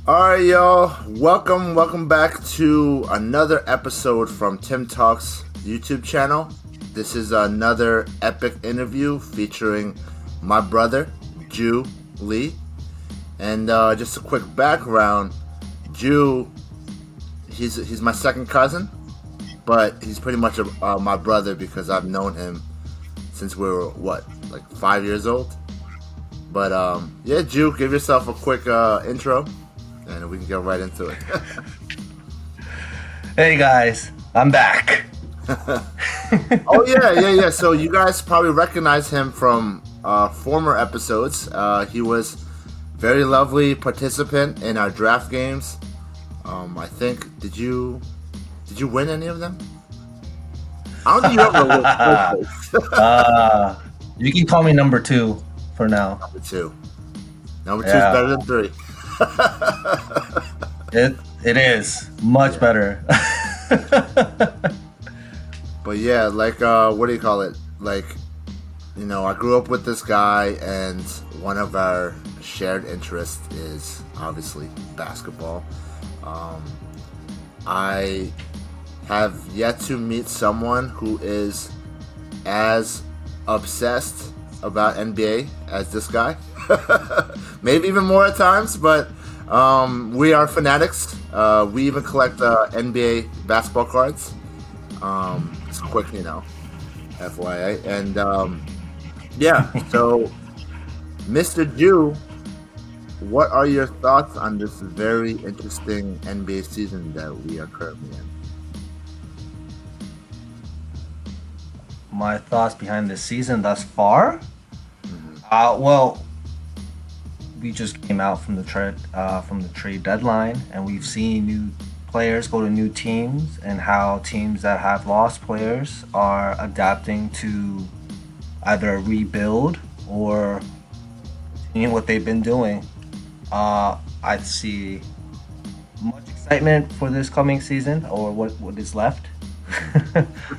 All right, y'all. Welcome back to another episode from Tim Talks YouTube channel. This is another epic interview featuring my brother, Joo Lee. And just a quick background, Joo, he's my second cousin, but he's pretty much my brother because I've known him since we were, like 5 years old. But yeah, Joo, give yourself a quick intro and we can get right into it. Hey guys, I'm back. Oh yeah. So you guys probably recognize him from former episodes. He was very lovely participant in our draft games. I think did you win any of them? I don't think you ever won first place. You can call me number 2 for now. Number two is better than 3. It is much better. But yeah, like what do you call it? Like, I grew up with this guy, and one of our shared interests is obviously basketball. I have yet to meet someone who is as obsessed about NBA as this guy. Maybe even more at times, but we are fanatics. We even collect NBA basketball cards. It's quick, FYI. And yeah, so Mr. Joo, what are your thoughts on this very interesting NBA season that we are currently in? My thoughts behind this season thus far? Well, we just came out from the trade deadline, and we've seen new players go to new teams, and how teams that have lost players are adapting to either rebuild or continue what they've been doing. I see much excitement for this coming season, or what is left.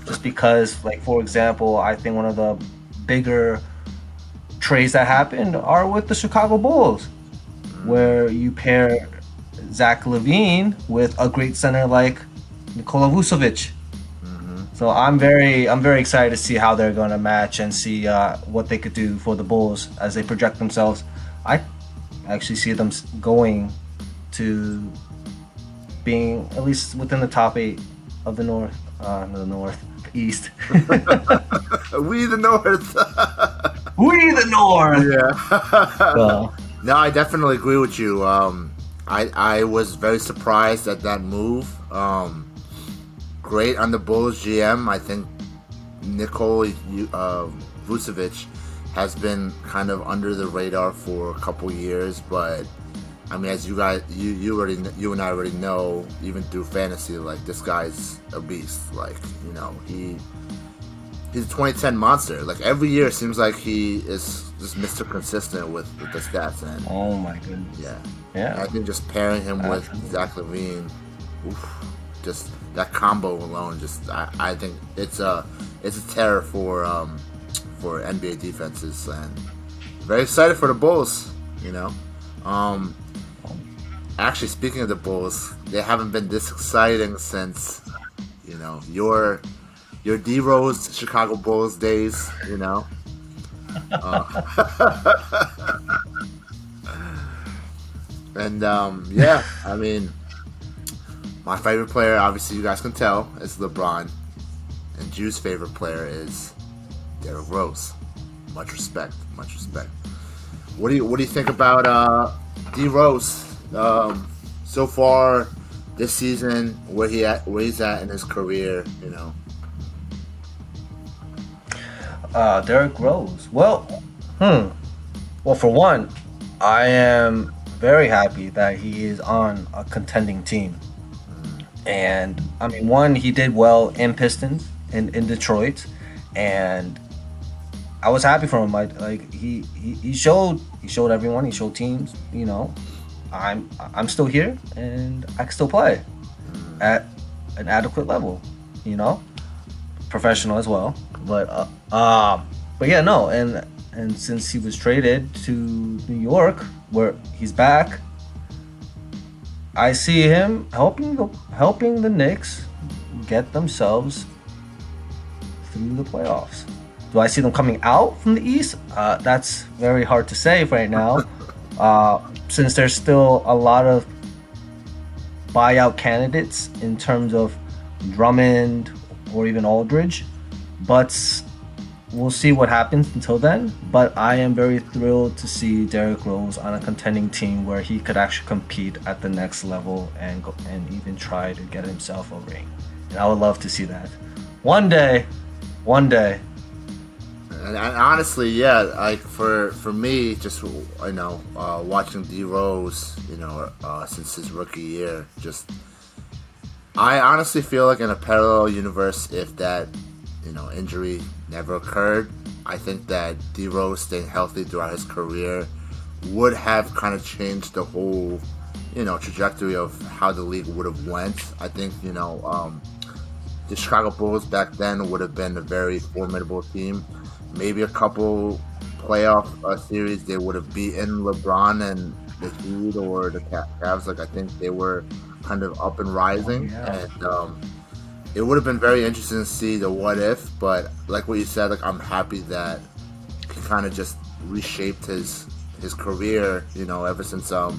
Just because, like, for example, I think one of the bigger trades that happened are with the Chicago Bulls, where you pair Zach LaVine with a great center like Nikola Vucevic. So I'm very excited to see how they're going to match and see what they could do for the Bulls as they project themselves. I actually see them going to being at least within the top 8 of the Northeast. We the North. We the North. Yeah. No, I definitely agree with you. I was very surprised at that move. Great on the Bulls GM. I think Nikola Vucevic has been kind of under the radar for a couple years, but I mean, as you and I already know, even through fantasy, like, this guy's a beast. Like, he's a 2010 monster. Like, every year it seems like he is just Mr. Consistent with the stats. And oh my goodness. Yeah. I think just pairing him with Zach LaVine, just that combo alone, I think it's a terror for NBA defenses, and very excited for the Bulls. Actually, speaking of the Bulls, they haven't been this exciting since your D-Rose Chicago Bulls days. And yeah, I mean, my favorite player, obviously you guys can tell, is LeBron, and Joo's favorite player is Derrick Rose. Much respect. What do you think about D Rose so far this season? Where he's at in his career? Derrick Rose. Well, for one, I am very happy that he is on a contending team. And I mean, one, he did well in Pistons in Detroit, and I was happy for him. He showed everyone, he showed teams, I'm still here and I can still play at an adequate level, professional as well. But yeah, no, and since he was traded to New York, where he's back, I see him helping the Knicks get themselves through the playoffs. Do I see them coming out from the East? That's very hard to say right now, since there's still a lot of buyout candidates in terms of Drummond or even Aldridge. But we'll see what happens until then. But I am very thrilled to see Derrick Rose on a contending team where he could actually compete at the next level and even try to get himself a ring. And I would love to see that. One day. And honestly, yeah, like for me, just watching D Rose, since his rookie year, just I honestly feel like in a parallel universe, if that injury never occurred, I think that D Rose staying healthy throughout his career would have kind of changed the whole trajectory of how the league would have went. I think the Chicago Bulls back then would have been a very formidable team. Maybe a couple playoff series they would have beaten LeBron and the Heat or the Cavs. Like I think they were kind of up and rising, and it would have been very interesting to see the what if. But like what you said, like I'm happy that he kind of just reshaped his career. Ever since I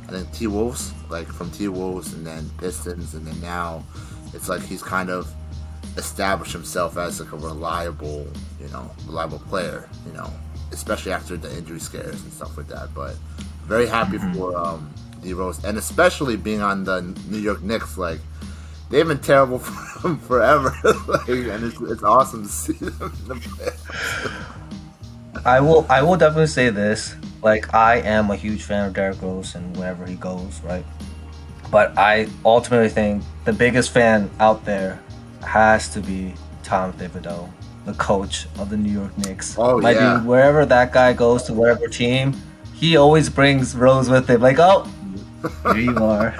think T Wolves, like from T Wolves and then Pistons, and then now it's like he's kind of established himself as like a reliable player, especially after the injury scares and stuff like that. But very happy for D Rose, and especially being on the New York Knicks. Like they've been terrible for him forever, and it's awesome to see them in the playoffs. I will definitely say this. Like I am a huge fan of Derrick Rose and wherever he goes, right? But I ultimately think the biggest fan out there has to be Tom Thibodeau, the coach of the New York Knicks. Oh, yeah. Dude, wherever that guy goes to whatever team, he always brings Rose with him. Like, oh, here you are.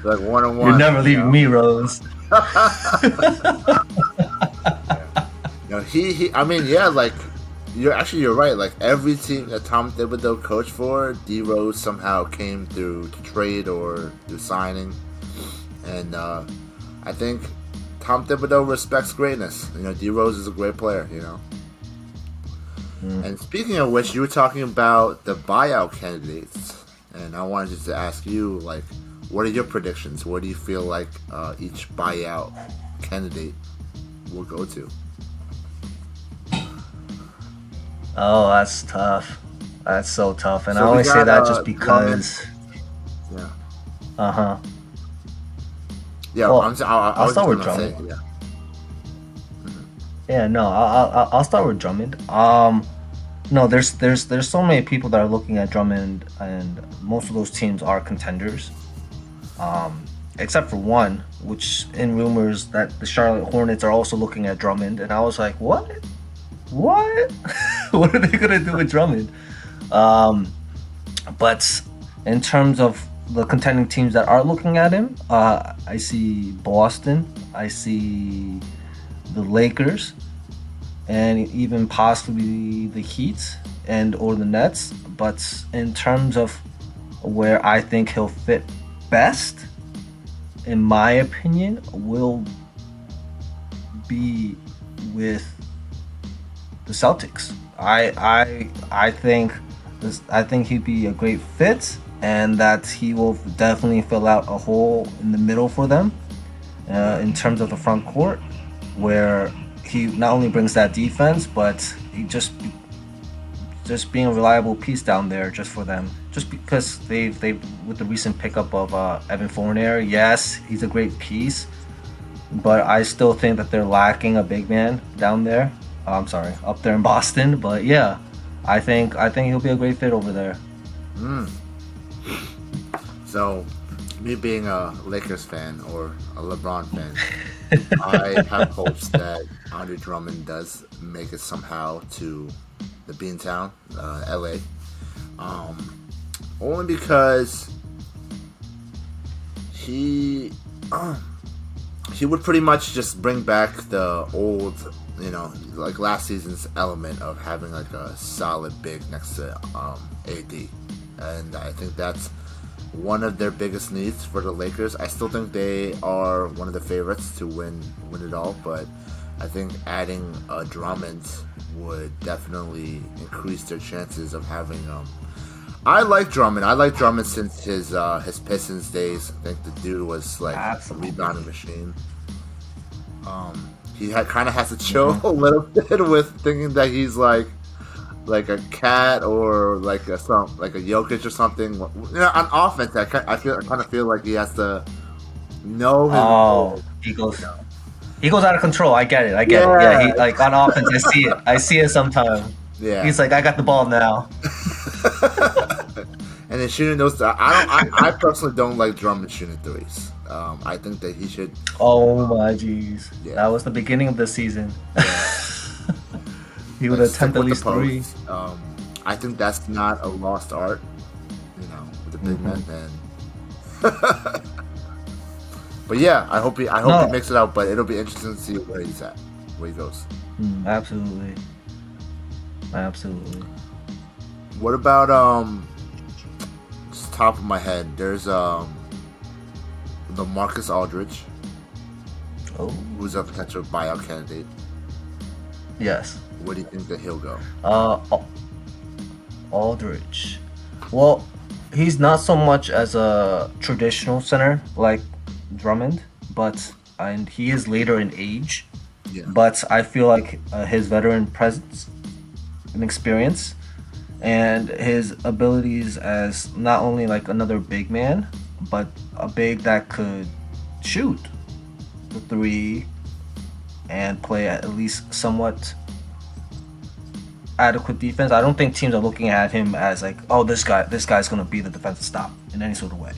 Like one-on-one. You're never leaving me, Rose. I mean, yeah, like you're right. Like every team that Tom Thibodeau coached for, D Rose somehow came through to trade or through signing, and I think Tom Thibodeau respects greatness. D Rose is a great player. And speaking of which, you were talking about the buyout candidates, and I wanted to ask you, like, what are your predictions? Where do you feel like each buyout candidate will go to? Oh, that's tough. That's so tough, and I only say that just because. Yeah. Yeah, well, I'll start with Drummond. Say, yeah. Yeah, no, I'll start with Drummond. No, there's so many people that are looking at Drummond, and most of those teams are contenders. Except for one, which in rumors that the Charlotte Hornets are also looking at Drummond, and I was like, what? What? What are they gonna do with Drummond? But in terms of the contending teams that are looking at him, I see Boston, I see the Lakers, and even possibly the Heat or the Nets. But in terms of where I think he'll fit best, in my opinion, will be with the Celtics. I think he'd be a great fit, and that he will definitely fill out a hole in the middle for them in terms of the front court, where he not only brings that defense, but he just being a reliable piece down there just for them. Just because they've with the recent pickup of Evan Fournier, yes, he's a great piece, but I still think that they're lacking a big man down there. I'm sorry, up there in Boston. But yeah, I think he'll be a great fit over there. So, me being a Lakers fan or a LeBron fan, I have hopes that Andre Drummond does make it somehow to the Beantown, LA. Only because he would pretty much just bring back the old, like last season's element of having like a solid big next to AD, and I think that's one of their biggest needs for the Lakers. I still think they are one of the favorites to win it all, but I think adding Drummond would definitely increase their chances of having I like Drummond. I like Drummond since his Pistons days. I think the dude was like Absolutely. a rebounding machine. He kind of has to chill a little bit with thinking that he's like a cat or like a Jokic or something. You know, on offense, I kind of feel like he has to know his role. He goes out of control. I get it. Yeah, he like on offense. I see it sometimes. Yeah, he's like, I got the ball now. And then shooting those. I personally don't like Drummond shooting threes. I think that he should. Oh my jeez, Yeah. That was the beginning of the season. Yeah. He would attempt at least 3. I think that's not a lost art, you know, with the big men. And but yeah, I hope he makes it out. But it'll be interesting to see where he's at, where he goes. Absolutely. What about just top of my head? There's the Marcus Aldridge, who's a potential buyout candidate. Yes. Where do you think that he'll go? Aldridge. Well, he's not so much as a traditional center like Drummond, and he is later in age. Yeah. But I feel like his veteran presence and experience and his abilities as not only like another big man, but a big that could shoot the 3 and play at least somewhat adequate defense. I don't think teams are looking at him as like, oh, this guy's gonna be the defensive stop in any sort of way.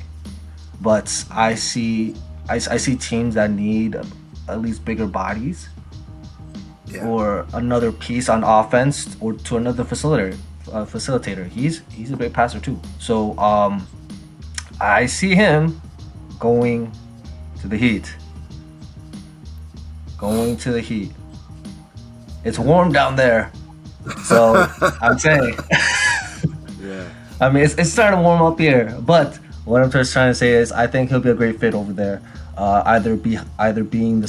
But I see teams that need at least bigger bodies, or another piece on offense, or to another facilitator. He's a great passer too. So I see him going to the Heat. It's warm down there. So I'm saying, I mean, it's starting to warm up here. But what I'm just trying to say is, I think he'll be a great fit over there. Either being the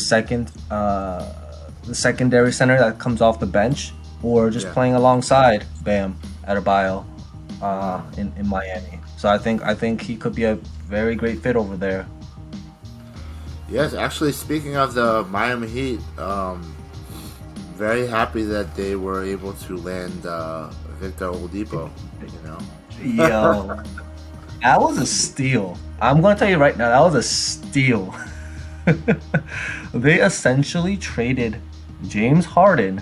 secondary center that comes off the bench, or just playing alongside Bam Adebayo in Miami. So I think he could be a very great fit over there. Yes, actually, speaking of the Miami Heat, very happy that they were able to land Victor Oladipo. You know, yo, that was a steal. I'm gonna tell you right now, that was a steal. They essentially traded James Harden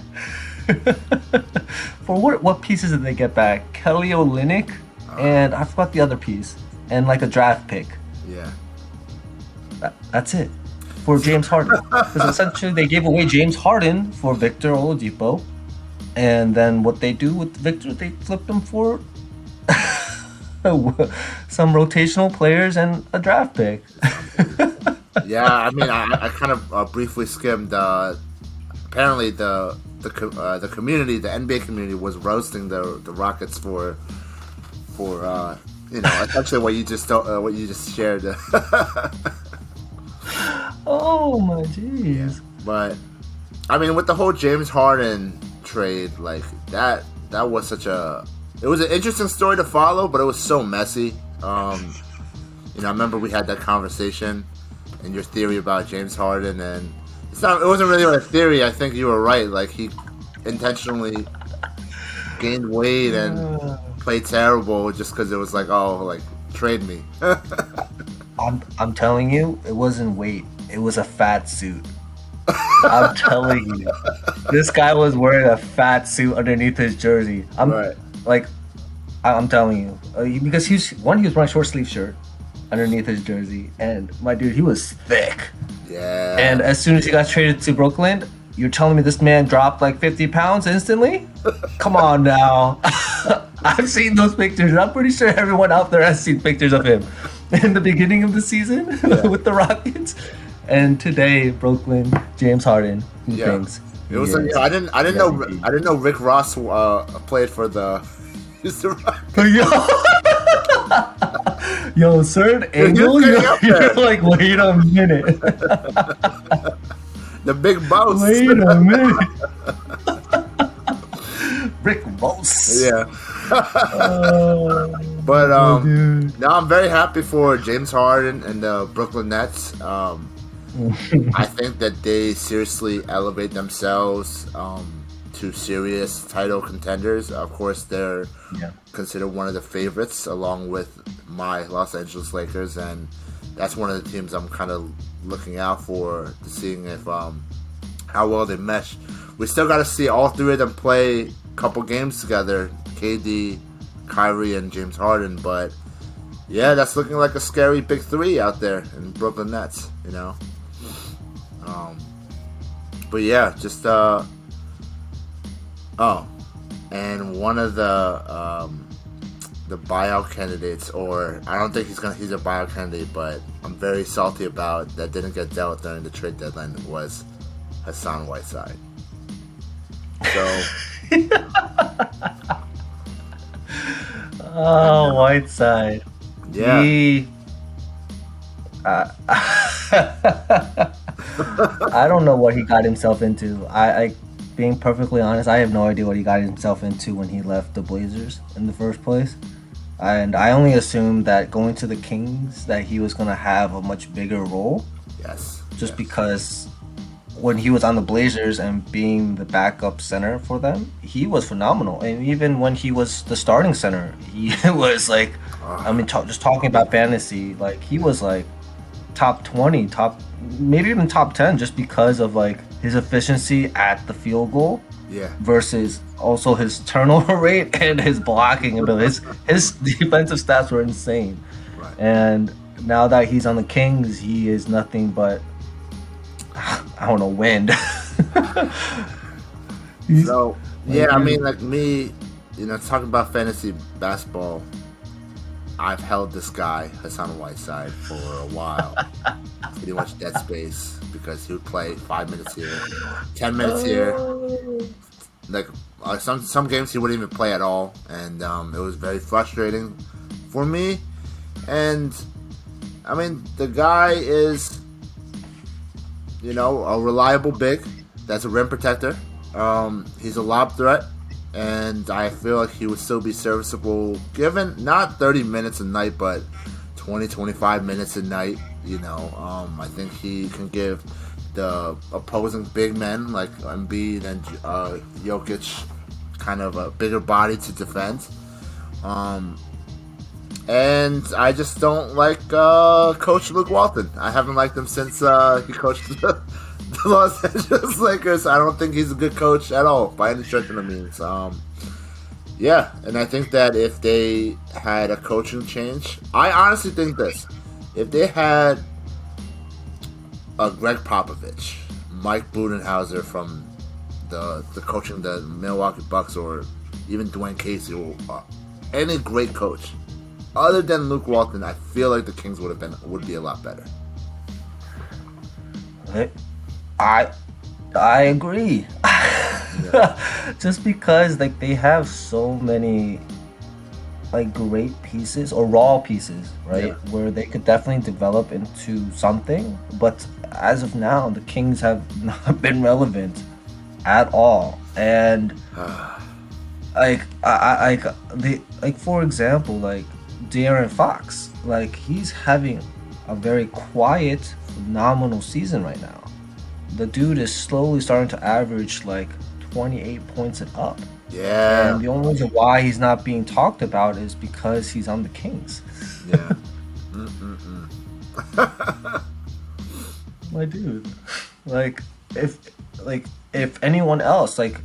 for what pieces did they get back? Kelly Olynyk, and I forgot the other piece, and like a draft pick. Yeah. That's it for James Harden. Because essentially they gave away James Harden for Victor Oladipo, and then what they do with Victor, they flip him for some rotational players and a draft pick. Yeah, I mean, I kind of briefly skimmed. Apparently, the community, the NBA community, was roasting the Rockets for essentially what you just shared. Oh my jeez. Yeah. But I mean, with the whole James Harden trade, like that was it was an interesting story to follow, but it was so messy. I remember we had that conversation and your theory about James Harden, and it wasn't really a theory. I think you were right. Like, he intentionally gained weight and played terrible just because it was like, oh, like, trade me. I'm telling you, it wasn't weight. It was a fat suit. I'm telling you, this guy was wearing a fat suit underneath his jersey. I'm telling you, because he was wearing a short sleeve shirt underneath his jersey, and my dude, he was thick. Yeah. And as soon as he got traded to Brooklyn, you're telling me this man dropped like 50 pounds instantly? Come on now. I've seen those pictures. I'm pretty sure everyone out there has seen pictures of him in the beginning of the season with the Rockets. And today, Brooklyn, James Harden, who thinks it was like, I didn't know Rick Ross played for the Houston Rockets. Yo, third He was angle, getting up there. you're like, wait a minute. The big boss. Wait a minute. Rick Ross. Yeah. But dude. now I'm very happy for James Harden and the Brooklyn Nets. I think that they seriously elevate themselves to serious title contenders. Of course, they're considered one of the favorites, along with my Los Angeles Lakers, and that's one of the teams I'm kind of looking out for, to seeing if how well they mesh. We still got to see all three of them play a couple games together: KD, Kyrie, and James Harden. But yeah, that's looking like a scary big three out there in Brooklyn Nets. You know. But yeah, just and one of the buyout candidates, or I don't think he's a buyout candidate, but I'm very salty about that didn't get dealt during the trade deadline, was Hassan Whiteside. So Whiteside. Yeah. I don't know what he got himself into. I being perfectly honest, I have no idea what he got himself into when he left the Blazers in the first place. And I only assumed that going to the Kings that he was going to have a much bigger role. Yes. Just because when he was on the Blazers and being the backup center for them, he was phenomenal. And even when he was the starting center, he was like, just talking about fantasy, like he was like top 20, maybe even top 10, just because of like his efficiency at the field goal. Yeah. Versus also his turnover rate and his blocking ability. His defensive stats were insane. Right. And now that he's on the Kings, he is nothing but, I don't know, wind. So yeah, I mean, like me, talking about fantasy basketball, I've held this guy, Hassan Whiteside, for a while. Pretty much dead space, because he would play 5 minutes here, 10 minutes here. Like some games he wouldn't even play at all, and it was very frustrating for me. And I mean, the guy is, a reliable big. That's a rim protector. He's a lob threat. And I feel like he would still be serviceable, given not 30 minutes a night, but 20, 25 minutes a night. I think he can give the opposing big men like Embiid and Jokic kind of a bigger body to defend. And I just don't like Coach Luke Walton. I haven't liked him since he coached the Los Angeles Lakers. I don't think he's a good coach at all, by any stretch of the means. Yeah, and I think that if they had a coaching change, I honestly think this: if they had a Greg Popovich, Mike Budenholzer from the coaching the Milwaukee Bucks, or even Dwayne Casey, or any great coach other than Luke Walton, I feel like the Kings would be a lot better. I agree. Yeah. Just because like they have so many like great pieces or raw pieces, right? Yeah. Where they could definitely develop into something, but as of now, the Kings have not been relevant at all. And for example, like De'Aaron Fox, like he's having a very quiet, phenomenal season right now. The dude is slowly starting to average like 28 points and up. Yeah. And the only reason why he's not being talked about is because he's on the Kings. Yeah. My dude. If anyone else, if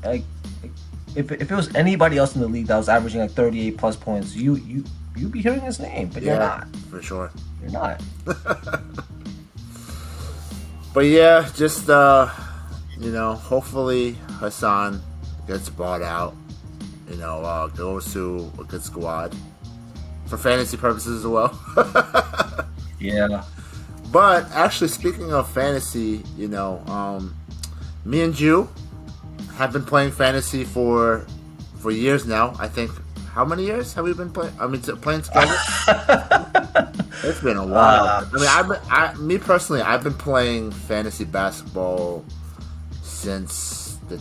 it was anybody else in the league that was averaging like 38 plus points, you'd be hearing his name, but you're not. For sure. You're not. But yeah, just hopefully Hassan gets bought out. Goes to a good squad for fantasy purposes as well. Yeah. But actually, speaking of fantasy, me and Joo have been playing fantasy for years now. I think, how many years have we been playing? Playing together. It's been a while. uh, I mean, me personally, I've been playing fantasy basketball since the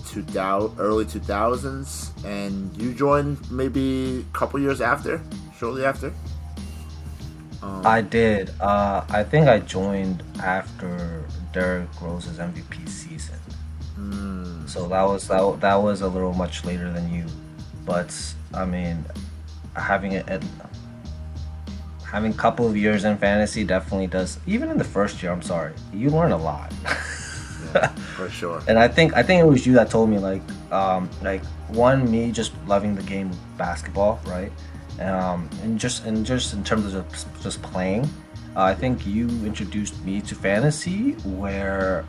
early 2000s, and you joined maybe a couple years after, shortly after. I did. I think I joined after Derrick Rose's MVP season. So that was a little much later than you, but I mean, having it having a couple of years in fantasy definitely does. Even in the first year, I'm sorry, you learn a lot. Yeah, for sure. And I think it was you that told me like one, me just loving the game of basketball, right? And just in terms of just playing, I think you introduced me to fantasy, where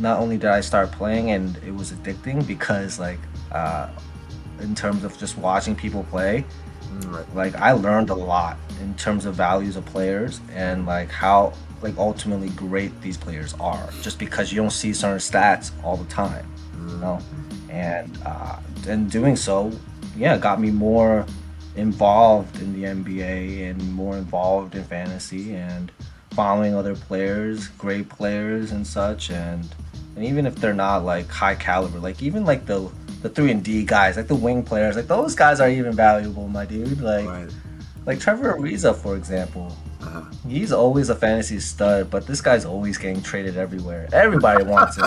not only did I start playing and it was addicting because uh, in terms of just watching people play, Right. like I learned a lot in terms of values of players and like how like ultimately great these players are just because you don't see certain stats all the time, you know. And doing so, yeah, got me more involved in the NBA and more involved in fantasy and following other players, great players and such. And even if they're not like high caliber, like even like the 3 and D guys, like the wing players, like those guys are even valuable, my dude. Right. Like Trevor Ariza, for example. Uh-huh. He's always a fantasy stud, but this guy's always getting traded everywhere. Everybody wants him.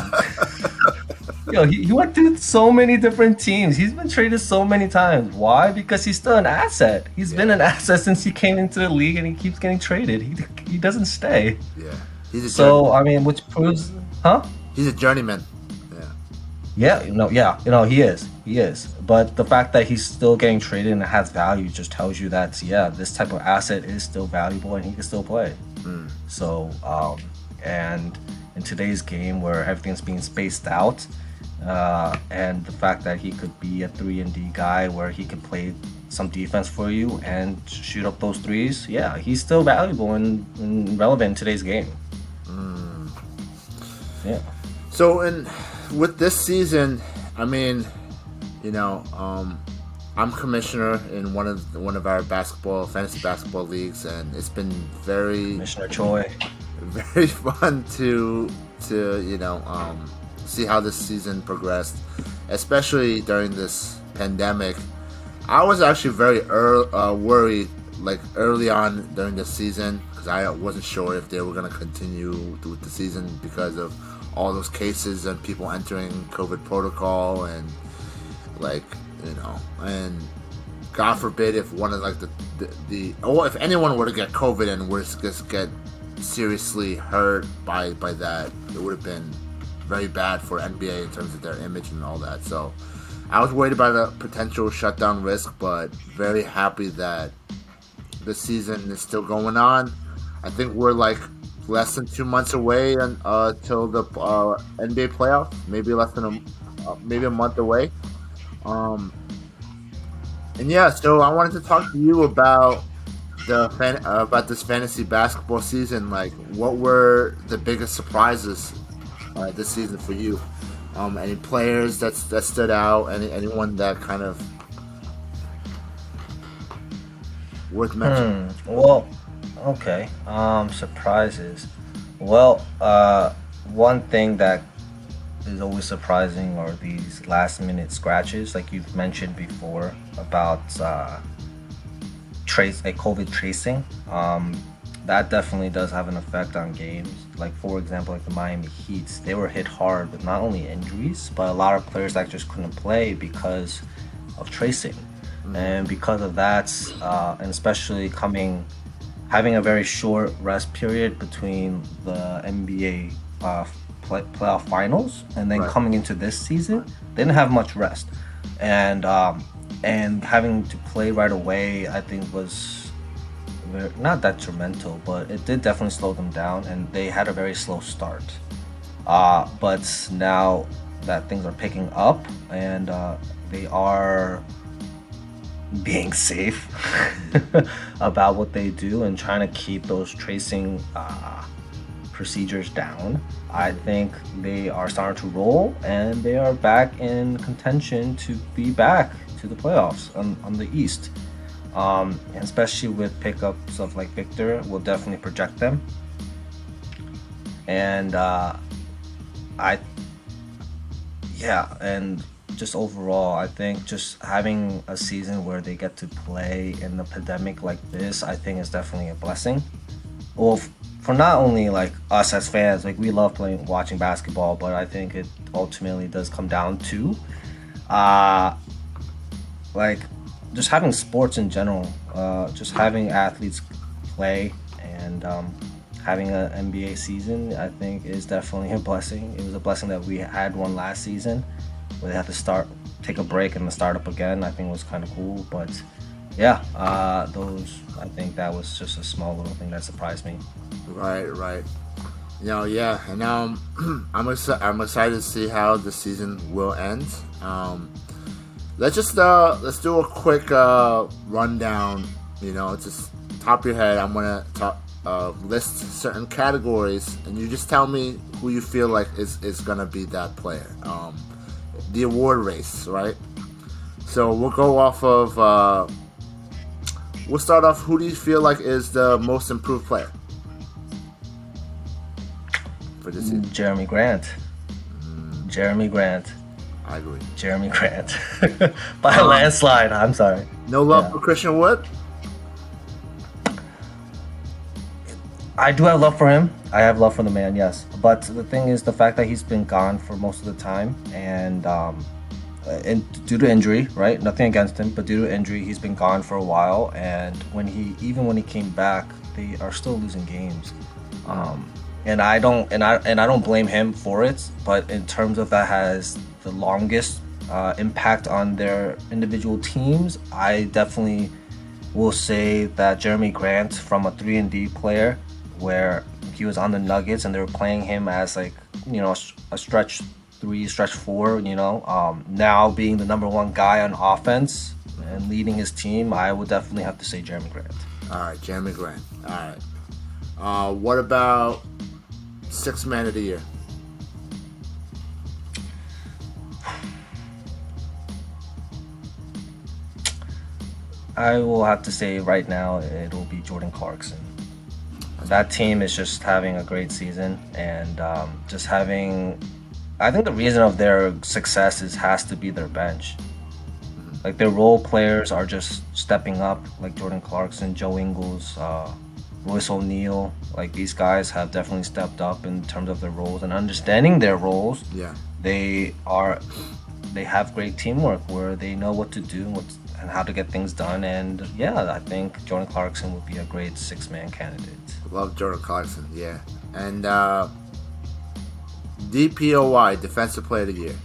Yo, he went through so many different teams. He's been traded so many times. Why? Because he's still an asset. He's been an asset since he came into the league, and he keeps getting traded. He doesn't stay. Yeah. He's a So journeyman. I mean, which proves, huh? He's a journeyman. Yeah. Yeah, he is. But the fact that he's still getting traded and has value just tells you that, yeah, this type of asset is still valuable and he can still play. So, and in today's game where everything's being spaced out, and the fact that he could be a 3 and D guy where he can play some defense for you and shoot up those threes, yeah, he's still valuable and relevant in today's game. Yeah. So, with this season, I mean, I'm commissioner in one of our fantasy basketball leagues, and it's been very Commissioner Choi. very fun to see how this season progressed, especially during this pandemic. I was actually very worried, like early on during the season, because I wasn't sure if they were going to continue with the season because of all those cases and people entering COVID protocol and and God forbid if one of like if anyone were to get COVID and were to just get seriously hurt by that, it would have been very bad for NBA in terms of their image and all that. So I was worried about a potential shutdown risk, but very happy that the season is still going on. I think we're like less than 2 months away till the NBA playoffs. Maybe less than maybe a month away. And yeah, so I wanted to talk to you about about this fantasy basketball season. Like, what were the biggest surprises this season for you? Any players that stood out? Anyone that kind of worth mentioning? Well, okay. Surprises. Well, one thing that is always surprising are these last minute scratches, like you've mentioned before about COVID tracing. That definitely does have an effect on games. Like for example, like the Miami Heat, they were hit hard with not only injuries, but a lot of players that just couldn't play because of tracing. And because of that, and especially having a very short rest period between the NBA playoff finals and then Right. coming into this season, they didn't have much rest, and having to play right away, I think was not detrimental, but it did definitely slow them down, and they had a very slow start. But now that things are picking up and they are being safe about what they do and trying to keep those tracing procedures down, I think they are starting to roll and they are back in contention to be back to the playoffs on the East. And especially with pickups of like Victor, will definitely project them. And I yeah, and just overall, I think just having a season where they get to play in the pandemic like this, I think is definitely a blessing. Well, for not only like us as fans, like we love watching basketball, but I think it ultimately does come down to uh like just having sports in general, just having athletes play and having an NBA season, I think is definitely a blessing. It was a blessing that we had one last season where they had to take a break and then start up again. I think it was kind of cool, but yeah, I think that was just a small little thing that surprised me. Right. Yeah, and I'm excited to see how the season will end. Let's do a quick rundown. Just top of your head. I'm gonna list certain categories, and you just tell me who you feel like is gonna be that player. The award race, right? So we'll go off of. We'll start off. Who do you feel like is the most improved player for this season? Jeremy Grant. Jeremy Grant. I agree. Jeremy Grant. By a landslide. I'm sorry. No love for Christian Wood? I do have love for him. I have love for the man, yes. But the thing is, the fact that he's been gone for most of the time, and due to injury, right? Nothing against him, but due to injury, he's been gone for a while. And when he came back, they are still losing games. And I don't blame him for it. But in terms of that has the longest impact on their individual teams, I definitely will say that Jeremy Grant, from a 3-and-D player, where he was on the Nuggets and they were playing him as like, a stretch 3, stretch 4, now being the number 1 guy on offense and leading his team, I would definitely have to say Jeremy Grant. All right, Jeremy Grant. All right. What about 6th man of the year? I will have to say right now it'll be Jordan Clarkson. That team is just having a great season, and I think the reason of their success has to be their bench. Like their role players are just stepping up, like Jordan Clarkson, Joe Ingles, Royce O'Neal. Like these guys have definitely stepped up in terms of their roles and understanding their roles. Yeah, they have great teamwork where they know what to do and how to get things done. And yeah, I think Jordan Clarkson would be a great 6-man candidate. Love Jordan Clarkson, yeah. And DPOY, Defensive Player of the Year.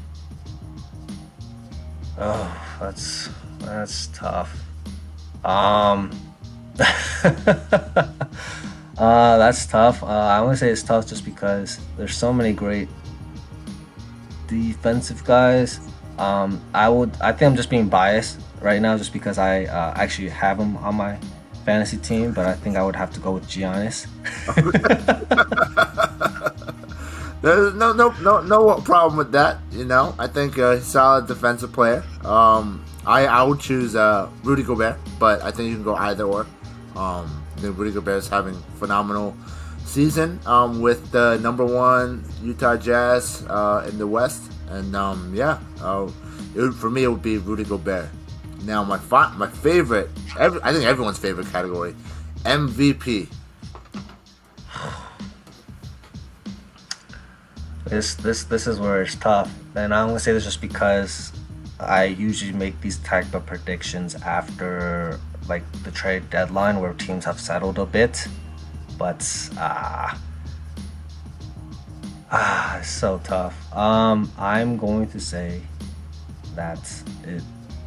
Oh, that's tough. That's tough. I want to say it's tough just because there's so many great defensive guys. I think I'm just being biased right now just because I actually have him on my fantasy team, but I think I would have to go with Giannis. There's no problem with that. I think a solid defensive player. I would choose Rudy Gobert, but I think you can go either or. I think Rudy Gobert is having phenomenal season with the number 1 Utah Jazz in the West, and for me it would be Rudy Gobert. Now my favorite, I think everyone's favorite category, MVP. This is where it's tough, and I'm gonna say this just because I usually make these type of predictions after like the trade deadline where teams have settled a bit, but it's so tough. I'm going to say that it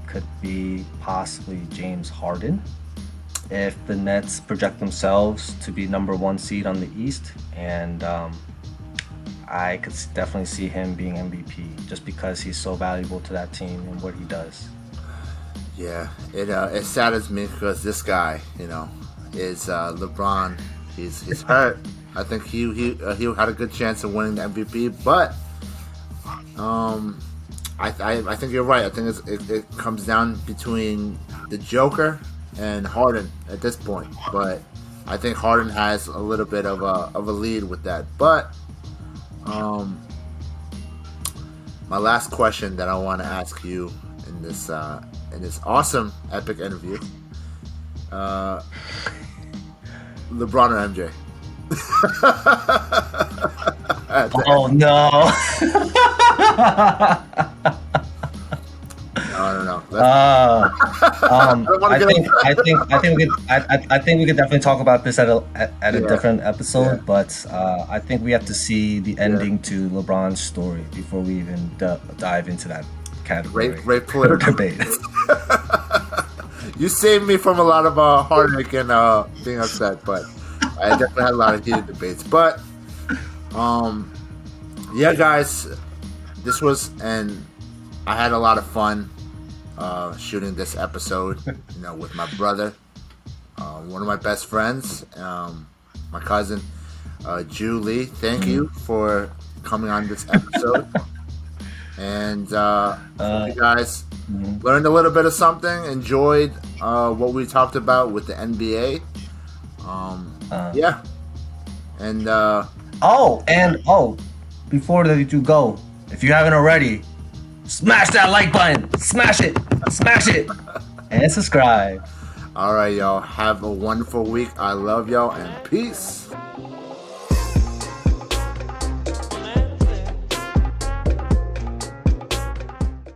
could be possibly James Harden if the Nets project themselves to be number 1 seed on the East, and I could definitely see him being MVP just because he's so valuable to that team and what he does. Yeah, it saddens me because this guy, is LeBron. He's hurt. I think he had a good chance of winning the MVP, but I think you're right. I think it comes down between the Joker and Harden at this point. But I think Harden has a little bit of a lead with that. But my last question that I want to ask you in this awesome epic interview, LeBron or MJ? Oh no! I don't know. I think we could definitely talk about this at a different episode. Yeah. But I think we have to see the ending to LeBron's story before we even dive into that category. Great political debate. You saved me from a lot of heartache and being upset, but I definitely had a lot of heated debates. But yeah, guys, this was, and I had a lot of fun shooting this episode, with my brother, one of my best friends, my cousin, Joo Lee. Thank you for coming on this episode. And you guys learned a little bit of something, enjoyed what we talked about with the NBA. Yeah. And before you go, if you haven't already, smash that like button, smash it, and subscribe. All right, y'all. Have a wonderful week. I love y'all, and peace.